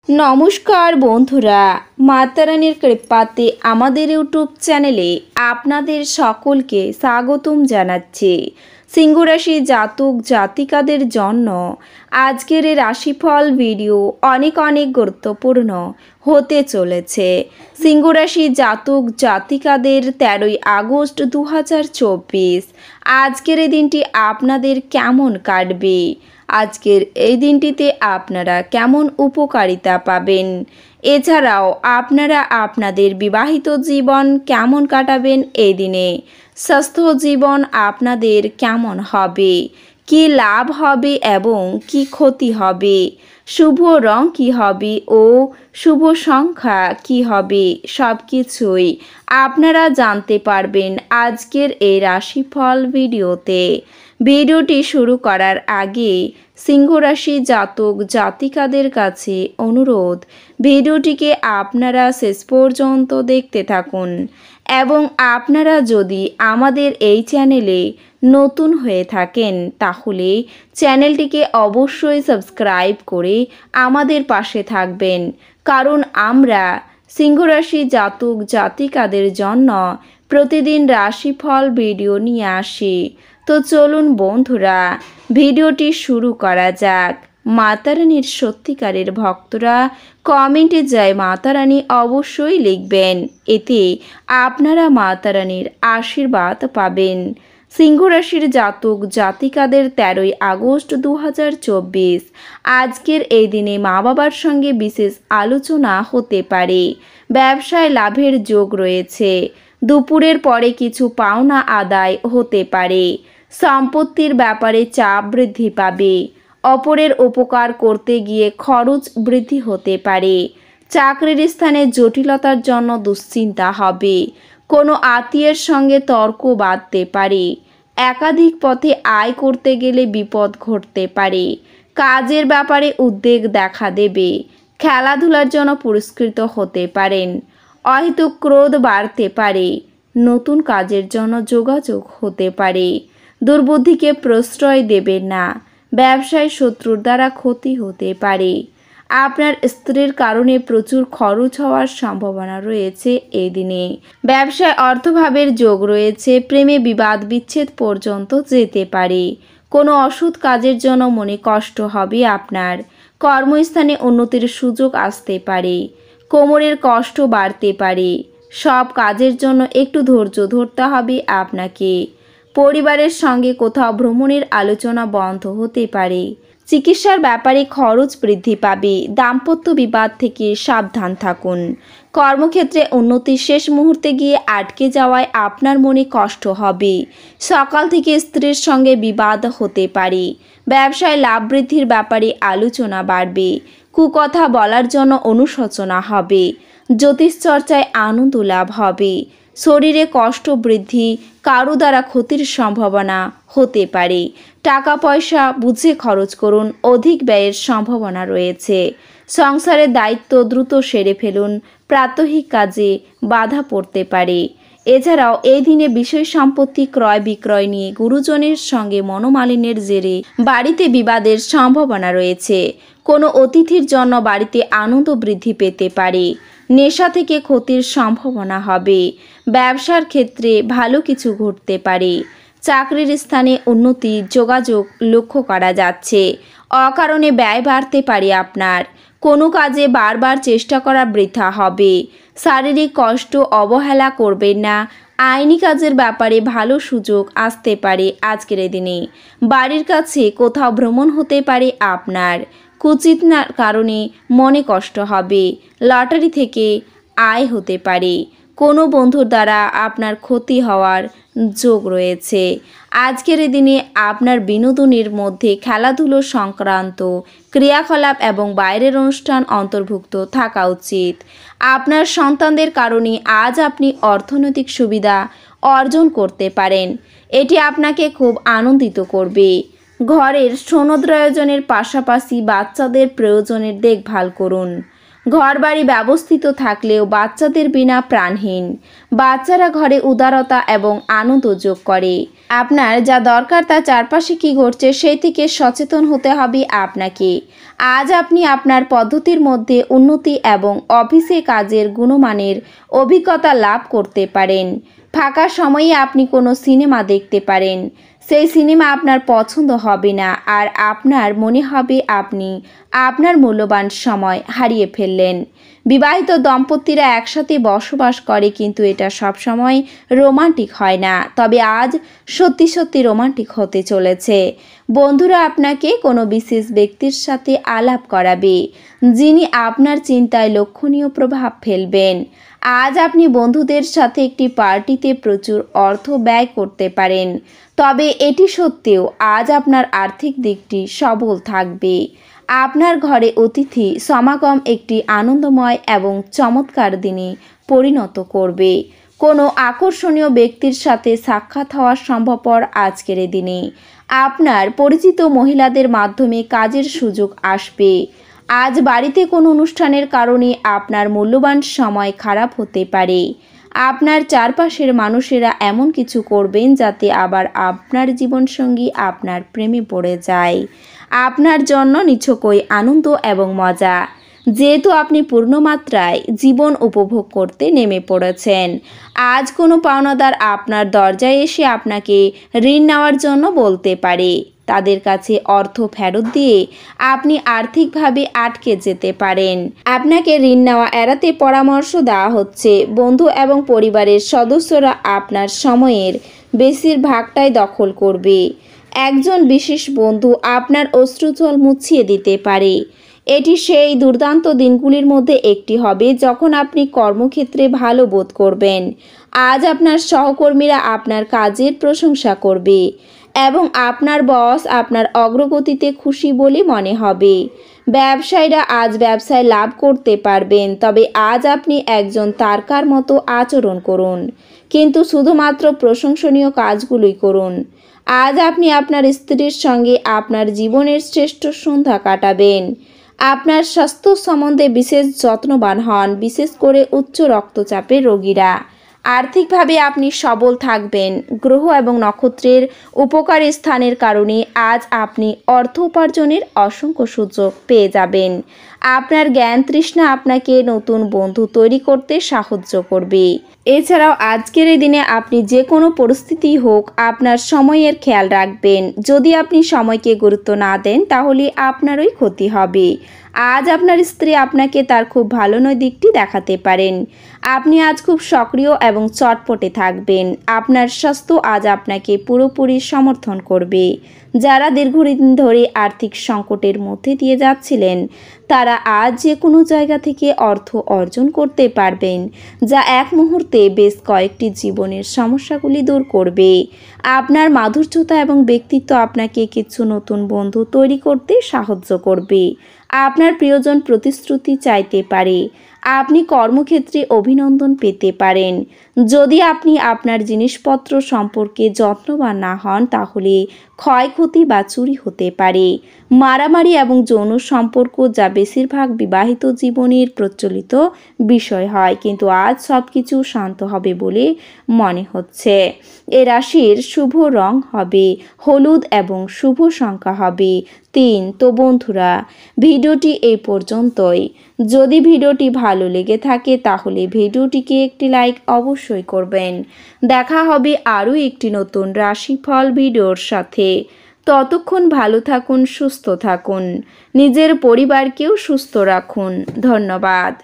নমস্কার বন্ধুরা, মাতারানীর কৃপাতে আমাদের ইউটিউব চ্যানেলে আপনাদের সকলকে স্বাগতম জানাচ্ছি। সিংহ রাশি জাতক জাতিকাদের জন্য আজকের এই রাশিফল ভিডিও অনেক গুরুত্বপূর্ণ হতে চলেছে। সিংহ রাশি জাতক জাতিকাদের 13ই আগস্ট 2024 আজকের এই দিনটি আপনাদের কেমন কাটবে, আজকের এই দিনটিতে আপনারা কেমন উপকারিতা পাবেন, এছাড়াও আপনারা আপনাদের বিবাহিত জীবন কেমন কাটাবেন, এই দিনে স্বাস্থ্য জীবন আপনাদের কেমন হবে, কি লাভ হবে এবং কি ক্ষতি হবে, শুভ রং কি হবে ও শুভ সংখ্যা কি হবে, সব কিছুই আপনারা জানতে পারবেন আজকের এই রাশিফল ভিডিওতে। ভিডিওটি শুরু করার আগে সিংহ রাশি জাতক জাতিকাদের কাছে অনুরোধ, ভিডিওটিকে আপনারা শেষ পর্যন্ত দেখতে থাকুন এবং আপনারা যদি আমাদের এই চ্যানেলে নতুন হয়ে থাকেন তাহলে চ্যানেলটিকে অবশ্যই সাবস্ক্রাইব করে আমাদের পাশে থাকবেন, কারণ আমরা সিংহ রাশি জাতক জাতিকাদের জন্য প্রতিদিন রাশিফল ভিডিও নিয়ে আসি। তো চলুন বন্ধুরা, ভিডিওটি শুরু করা যাক। মাতারানীর সত্যিকারের ভক্তরা কমেন্টে জয় মাতারানী অবশ্যই লিখবেন, এতে আপনারা মাতারানীর আশীর্বাদ পাবেন। সিংহ রাশির জাতক জাতিকাদের 13ই আগস্ট 2024 আজকের এই দিনে মা বাবার সঙ্গে বিশেষ আলোচনা হতে পারে। ব্যবসায় লাভের যোগ রয়েছে। দুপুরের পরে কিছু পাওনা আদায় হতে পারে। সম্পত্তির ব্যাপারে চাপ বৃদ্ধি পাবে। অপরের উপকার করতে গিয়ে খরচ বৃদ্ধি হতে পারে। চাকরির স্থানে জটিলতার জন্য দুশ্চিন্তা হবে। কোনো আত্মীয়ের সঙ্গে তর্ক বাঁধতে পারে। একাধিক পথে আয় করতে গেলে বিপদ ঘটতে পারে। কাজের ব্যাপারে উদ্বেগ দেখা দেবে। খেলাধুলার জন্য পুরস্কৃত হতে পারেন। অহেতুক ক্রোধ বাড়তে পারে। নতুন কাজের জন্য যোগাযোগ হতে পারে। দুর্বুদ্ধিকে প্রশ্রয় দেবেন না। ব্যবসায় শত্রুর দ্বারা ক্ষতি হতে পারে। আপনার স্ত্রীর কারণে প্রচুর খরচ হওয়ার সম্ভাবনা রয়েছে এই দিনে। ব্যবসায় অর্থভাবের যোগ রয়েছে। প্রেমে বিবাদ বিচ্ছেদ পর্যন্ত যেতে পারে। কোনো অসৎ কাজের জন্য মনে কষ্ট হবে আপনার। কর্মস্থানে উন্নতির সুযোগ আসতে পারে। কোমরের কষ্ট বাড়তে পারে। সব কাজের জন্য একটু ধৈর্য ধরতে হবে আপনাকে। পরিবারের সঙ্গে কোথাও ভ্রমণের আলোচনা বন্ধ হতে পারে। চিকিৎসার ব্যাপারে খরচ বৃদ্ধি পাবে। দাম্পত্য বিবাদ থেকে সাবধান থাকুন। কর্মক্ষেত্রে উন্নতি শেষ মুহূর্তে গিয়ে আটকে যাওয়ায় আপনার মনে কষ্ট হবে। সকাল থেকে স্ত্রীর সঙ্গে বিবাদ হতে পারে। ব্যবসায় লাভ বৃদ্ধির ব্যাপারে আলোচনা বাড়বে। কুকথা বলার জন্য অনুশোচনা হবে। জ্যোতিষ চর্চায় আনন্দ লাভ হবে। শরীরে কষ্ট বৃদ্ধি, কারো দ্বারা ক্ষতির সম্ভাবনা হতে পারে। টাকা পয়সা বুঝে খরচ করুন, অধিক ব্যয়ের সম্ভাবনা রয়েছে। সংসারের দায়িত্ব দ্রুত সেরে ফেলুন, প্রাত্যহিক কাজে বাধা পড়তে পারে। এছাড়াও এই দিনে বিষয় সম্পত্তি ক্রয় বিক্রয় নিয়ে গুরুজনের সঙ্গে মনোমালিন্যের জেরে বাড়িতে বিবাদের সম্ভাবনা রয়েছে। কোনো অতিথির জন্য বাড়িতে আনন্দ বৃদ্ধি পেতে পারে। নেশা থেকে ক্ষতির সম্ভাবনা হবে। ব্যবসার ক্ষেত্রে ভালো কিছু ঘটতে পারে। চাকরির স্থানে উন্নতি যোগাযোগ লক্ষ্য করা যাচ্ছে। অকারণে ব্যয় বাড়তে পারে আপনার। কোনো কাজে বারবার চেষ্টা করা বৃথা হবে। শারীরিক কষ্ট অবহেলা করবেন না। আইনি কাজের ব্যাপারে ভালো সুযোগ আসতে পারে আজকের দিনে। বাড়ির কাছে কোথাও ভ্রমণ হতে পারে আপনার। কুচিন্তার কারণে মনে কষ্ট হবে। লটারি থেকে আয় হতে পারে। কোনো বন্ধুর দ্বারা আপনার ক্ষতি হওয়ার যোগ রয়েছে। আজকের দিনে আপনার বিনোদনের মধ্যে খেলাধুলো সংক্রান্ত ক্রিয়াকলাপ এবং বাইরের অনুষ্ঠান অন্তর্ভুক্ত থাকা উচিত। আপনার সন্তানদের কারণে আজ আপনি অর্থনৈতিক সুবিধা অর্জন করতে পারেন। এটি আপনাকে খুব আনন্দিত করবে। ঘরের সনদ আয়োজনের পাশাপাশি বাচ্চাদের প্রয়োজনের দেখভাল করুন। ঘরবাড়ি ব্যবস্থিত থাকলেও বাচ্চাদের বিনা প্রাণহীন। বাচ্চারা ঘরে উদারতা এবং আনন্দ যোগ করে। আপনার যা দরকার তা চারপাশে কী ঘটছে সেই থেকে সচেতন হতে হবে আপনাকে। আজ আপনি আপনার পদ্ধতির মধ্যে উন্নতি এবং অফিসে কাজের গুণমানের অভিজ্ঞতা লাভ করতে পারেন। ফাঁকা সময়ে আপনি কোনো সিনেমা দেখতে পারেন। সেই সিনেমা আপনার পছন্দ হবে না, আর আপনার মনে হবে আপনি আপনার মূল্যবান সময় হারিয়ে ফেললেন। বিবাহিত দম্পতিরা একসাথে বসবাস করে, কিন্তু এটা সবসময় রোমান্টিক হয় না। তবে আজ সত্যি সত্যি রোমান্টিক হতে চলেছে। বন্ধুরা আপনাকে কোনো বিশেষ ব্যক্তির সাথে আলাপ করাবে, যিনি আপনার চিন্তায় লক্ষণীয় প্রভাব ফেলবেন। আজ আপনি বন্ধুদের সাথে একটি পার্টিতে প্রচুর অর্থ ব্যয় করতে পারেন। তবে এটি সত্ত্বেও আজ আপনার আর্থিক দিকটি সবল থাকবে। আপনার ঘরে অতিথি সমাগম একটি আনন্দময় এবং চমৎকার দিনে পরিণত করবে। কোনো আকর্ষণীয় ব্যক্তির সাথে সাক্ষাৎ হওয়া সম্ভবপর আজকের দিনে। আপনার পরিচিত মহিলাদের মাধ্যমে কাজের সুযোগ আসবে। আজ বাড়িতে কোনো অনুষ্ঠানের কারণে আপনার মূল্যবান সময় খারাপ হতে পারে। আপনার চারপাশের মানুষেরা এমন কিছু করবেন যাতে আবার আপনার জীবনসঙ্গী আপনার প্রেমে পড়ে যায়। আপনার জন্য নিছকই আনন্দ এবং মজা, যেহেতু আপনি পূর্ণমাত্রায় জীবন উপভোগ করতে নেমে পড়েছেন। আজ কোনো পাওনাদার আপনার দরজায় এসে আপনাকে ঋণ নেওয়ার জন্য বলতে পারে। তাদের কাছে অর্থ ফেরত দিয়ে আপনি আর্থিকভাবে আটকে যেতে পারেন। আপনাকে ঋণ নেওয়া এড়াতে পরামর্শ দেওয়া হচ্ছে। বন্ধু এবং পরিবারের সদস্যরা আপনার সময়ের বেশিরভাগটাই দখল করবে। একজন বিশেষ বন্ধু আপনার অশ্রুজল মুছিয়ে দিতে পারে। এটি সেই দুর্দান্ত দিনগুলির মধ্যে একটি হবে যখন আপনি কর্মক্ষেত্রে ভালো বোধ করবেন। আজ আপনার সহকর্মীরা আপনার কাজের প্রশংসা করবে এবং আপনার বস আপনার অগ্রগতিতে খুশি বলে মনে হবে। ব্যবসায়ীরা আজ ব্যবসায় লাভ করতে পারবেন। তবে আজ আপনি একজন তারকার মতো আচরণ করুন, কিন্তু শুধুমাত্র প্রশংসনীয় কাজগুলোই করুন। আজ আপনি আপনার স্ত্রীর সঙ্গে আপনার জীবনের শ্রেষ্ঠ সন্ধ্যা কাটাবেন। আপনার স্বাস্থ্য সম্বন্ধে বিশেষ যত্নবান হন, বিশেষ করে উচ্চ রক্তচাপের রোগীরা। আর্থিকভাবে আপনি সবল থাকবেন। গ্রহ এবং নক্ষত্রের উপকারী স্থানের কারণে আজ আপনি অর্থ উপার্জনের অসংখ্য সুযোগ পেয়ে যাবেন। আপনার জ্ঞান তৃষ্ণা আপনাকে নতুন বন্ধু তৈরি করতে সাহায্য করবে। এছাড়াও আজকের এই দিনে আপনি যে কোনো পরিস্থিতি হোক আপনার সময়ের খেয়াল রাখবেন। যদি আপনি সময়কে গুরুত্ব না দেন তাহলে আপনারই ক্ষতি হবে। আজ আপনার স্ত্রী আপনাকে তার খুব ভালো দিকটি দেখাতে পারেন। আপনি আজ খুব সক্রিয় এবং চটপটে থাকবেন। আপনার স্বাস্থ্য আজ আপনাকে পুরোপুরি সমর্থন করবে। যারা দীর্ঘদিন ধরে আর্থিক সংকটের মধ্যে দিয়ে যাচ্ছিলেন তারা আজ যে কোনো জায়গা থেকে অর্থ অর্জন করতে পারবেন, যা এক মুহূর্তে বেশ কয়েকটি জীবনের সমস্যাগুলি দূর করবে। আপনার মাধুর্যতা এবং ব্যক্তিত্ব আপনাকে কিছু নতুন বন্ধু তৈরি করতে সাহায্য করবে। আপনার প্রিয়জন প্রতিশ্রুতি চাইতে পারে। আপনি কর্মক্ষেত্রে অভিনন্দন পেতে পারেন। যদি আপনি আপনার জিনিসপত্র সম্পর্কে যত্নবান না হন তাহলে ক্ষয়ক্ষতি বা চুরি হতে পারে। মারামারি এবং যৌন সম্পর্ক, যা বেশিরভাগ বিবাহিত জীবনের প্রচলিত বিষয় হয়, কিন্তু আজ সব কিছু শান্ত হবে বলে মনে হচ্ছে। এ রাশির শুভ রং হবে হলুদ এবং শুভ সংখ্যা হবে 3। তো বন্ধুরা, ভিডিওটি এই পর্যন্তই। যদি ভিডিওটি ভালো লেগে থাকে তাহলে ভিডিওটিকে একটি লাইক অবশ্যই করবেন। দেখা হবে আরও একটি নতুন রাশিফল ভিডিওর সাথে। ততক্ষণ ভালো থাকুন, সুস্থ থাকুন, নিজের পরিবারকেও সুস্থ রাখুন। ধন্যবাদ।